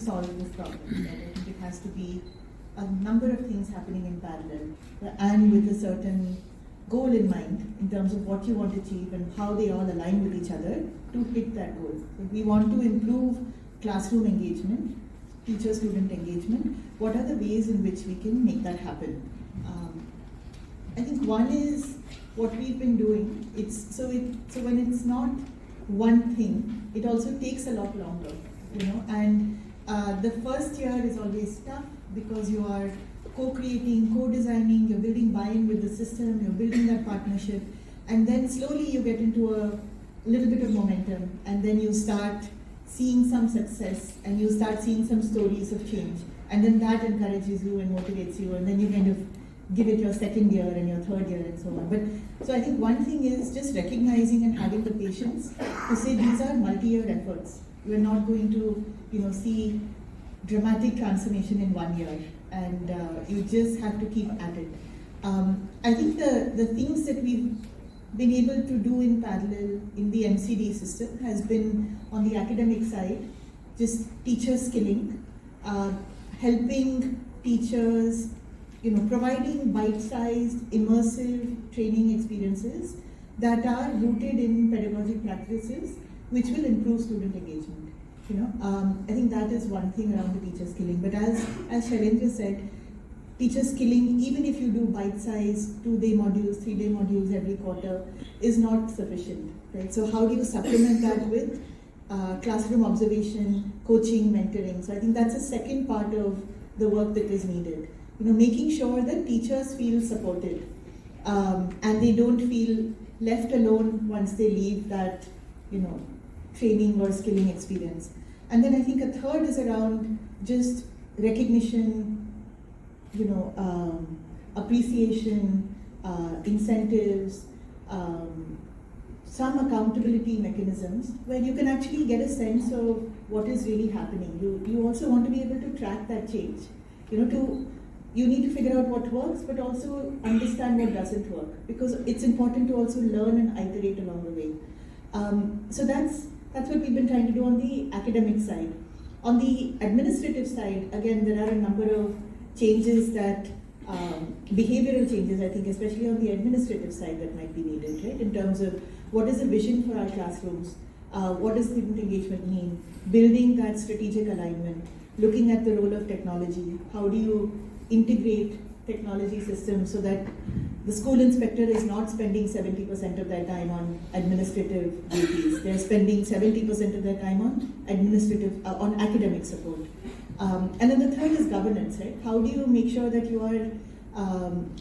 solve this problem. Right? I think it has to be a number of things happening in parallel and with a certain goal in mind in terms of what you want to achieve and how they all align with each other to hit that goal. If we want to improve classroom engagement, teacher-student engagement, what are the ways in which we can make that happen? I think one is what we've been doing. So when it's not one thing, it also takes a lot longer, and the first year is always tough because you are co-creating, co-designing, you're building buy-in with the system, you're building that partnership, and then slowly you get into a little bit of momentum, and then you start seeing some success, and you start seeing some stories of change, and then that encourages you and motivates you, and then you kind of give it your second year and your third year and so on. But so I think one thing is just recognizing and having the patience to say these are multi-year efforts. We're not going to, see dramatic transformation in 1 year, and you just have to keep at it. I think the things that we've been able to do in parallel in the MCD system has been on the academic side, just teacher skilling, helping teachers, providing bite-sized, immersive training experiences that are rooted in pedagogic practices which will improve student engagement. I think that is one thing around the teacher skilling. But as Shailendra said, teacher skilling, even if you do bite-sized 2-day modules, 3-day modules every quarter, is not sufficient. Right? So how do you supplement that with classroom observation, coaching, mentoring? So I think that's a second part of the work that is needed. Making sure that teachers feel supported and they don't feel left alone once they leave that, training or skilling experience. And then I think a third is around just recognition, appreciation, incentives, some accountability mechanisms where you can actually get a sense of what is really happening. You also want to be able to track that change. You need to figure out what works, but also understand what doesn't work, because it's important to also learn and iterate along the way. So that's what we've been trying to do on the academic side. On the administrative side, again, there are a number of changes that, behavioral changes, I think, especially on the administrative side, that might be needed, right? In terms of what is the vision for our classrooms, what does student engagement mean, building that strategic alignment, looking at the role of technology, how do you integrate technology systems so that the school inspector is not spending 70% of their time on administrative duties. They're spending 70% of their time on academic support. And then the third is governance, right? How do you make sure that you are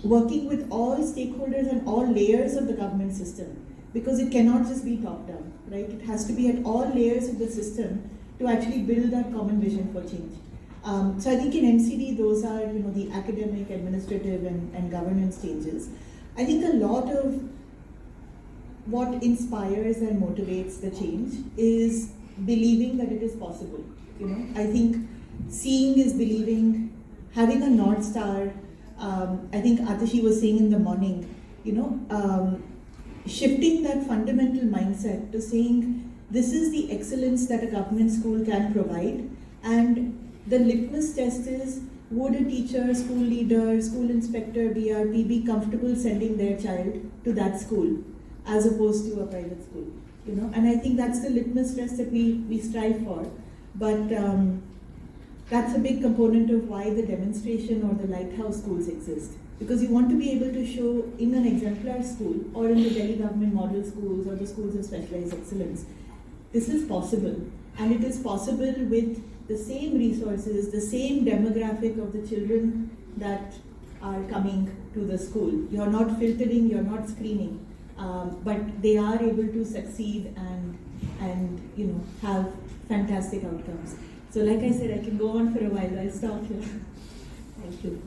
working with all stakeholders and all layers of the government system? Because it cannot just be top down, right? It has to be at all layers of the system to actually build that common vision for change. So I think in MCD, those are the academic, administrative, and governance changes. I think a lot of what inspires and motivates the change is believing that it is possible. I think seeing is believing, having a North Star. I think Atashi was saying in the morning, shifting that fundamental mindset to saying this is the excellence that a government school can provide, and the litmus test is, would a teacher, school leader, school inspector, BRP be comfortable sending their child to that school as opposed to a private school? And I think that's the litmus test that we strive for. But that's a big component of why the demonstration or the lighthouse schools exist. Because you want to be able to show in an exemplar school or in the Delhi government model schools or the schools of specialized excellence, this is possible. And it is possible with the same resources, the same demographic of the children that are coming to the school. You're not filtering, you're not screening, but they are able to succeed and have fantastic outcomes. So like I said, I can go on for a while. I'll stop here. Thank you.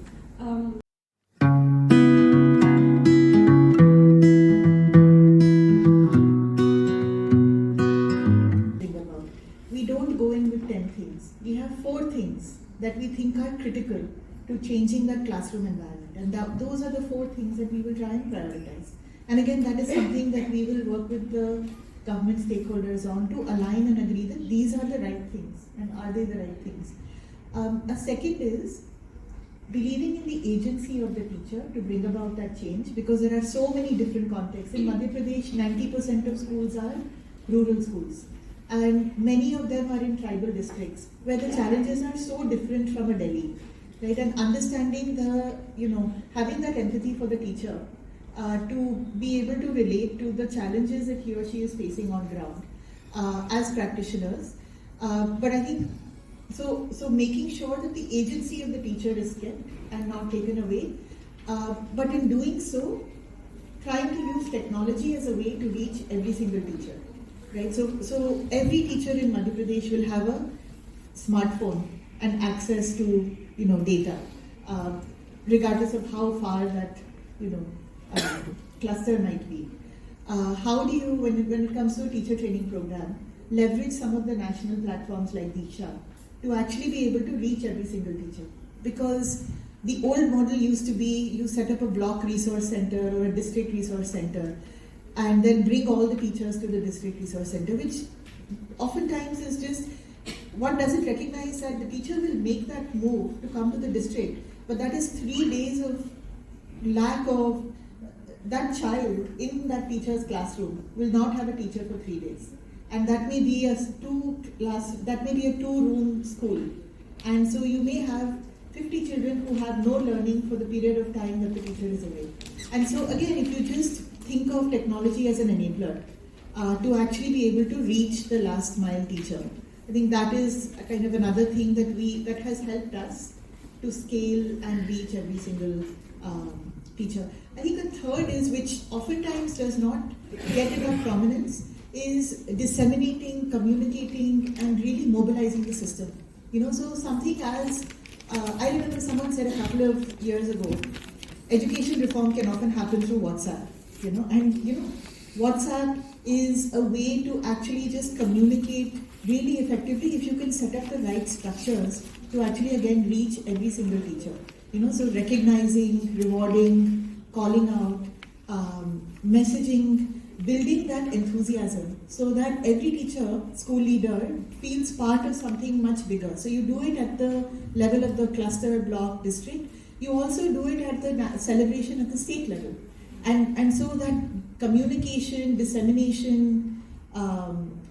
We don't go in with 10 things. We have 4 things that we think are critical to changing that classroom environment. And those are the 4 things that we will try and prioritize. And again, that is something that we will work with the government stakeholders on to align and agree that these are the right things, and are they the right things. A second is believing in the agency of the teacher to bring about that change, because there are so many different contexts. In Madhya Pradesh, 90% of schools are rural schools, and many of them are in tribal districts where the challenges are so different from a Delhi, right? And understanding having that empathy for the teacher to be able to relate to the challenges that he or she is facing on ground as practitioners. But I think so making sure that the agency of the teacher is kept and not taken away, but in doing so, trying to use technology as a way to reach every single teacher, right? So every teacher in Madhya Pradesh will have a smartphone and access to data, regardless of how far that cluster might be. How do you, when it comes to a teacher training program, leverage some of the national platforms like Diksha to actually be able to reach every single teacher? Because the old model used to be you set up a block resource center or a district resource center and then bring all the teachers to the district resource center, which oftentimes is just, one doesn't recognize that the teacher will make that move to come to the district, but that is 3 days of lack of that child in that teacher's classroom will not have a teacher for 3 days. And that may be a two-room school. And so you may have 50 children who have no learning for the period of time that the teacher is away. And so again, if you just think of technology as an enabler to actually be able to reach the last mile teacher, I think that is a kind of another thing that has helped us to scale and reach every single teacher. I think a third is, which oftentimes does not get enough prominence, is disseminating, communicating, and really mobilizing the system. So something as, I remember someone said a couple of years ago, education reform can often happen through WhatsApp, and WhatsApp is a way to actually just communicate really effectively if you can set up the right structures to actually again reach every single teacher. So recognizing, rewarding, calling out, messaging, building that enthusiasm so that every teacher, school leader feels part of something much bigger. So you do it at the level of the cluster, block, district. You also do it at the celebration at the state level. And so that communication, dissemination,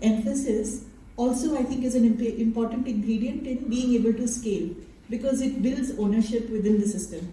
emphasis also I think is an important ingredient in being able to scale, because it builds ownership within the system.